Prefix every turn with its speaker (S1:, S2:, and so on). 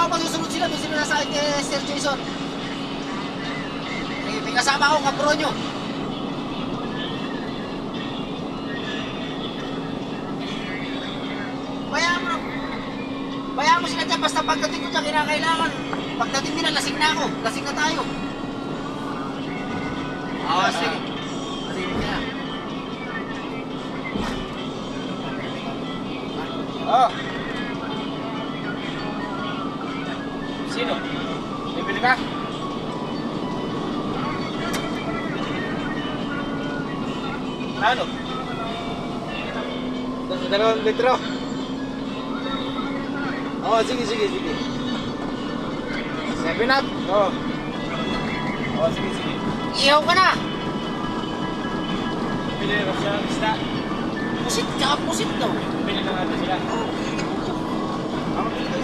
S1: ako masusunod sila. Doon sila nasa akin kay Sir Jason. May kasama ako, kapro nyo. Bayaan mo sila dyan, basta pagdating ko dyan, kinakailangan. Pagdating nila, lasing na ako. Lasing na tayo. Oo, sige. Sige na.
S2: Oh. Sino? Bibili ka? Ano? 2 litro. Oh, sige. 7 up? Oo. Oh, sige.
S1: Ihaw ka na.
S2: Bili na siya ng isda.
S1: Pusit ka, pusit daw.
S2: Bili na natin sila.
S1: Oo.
S2: Ako dito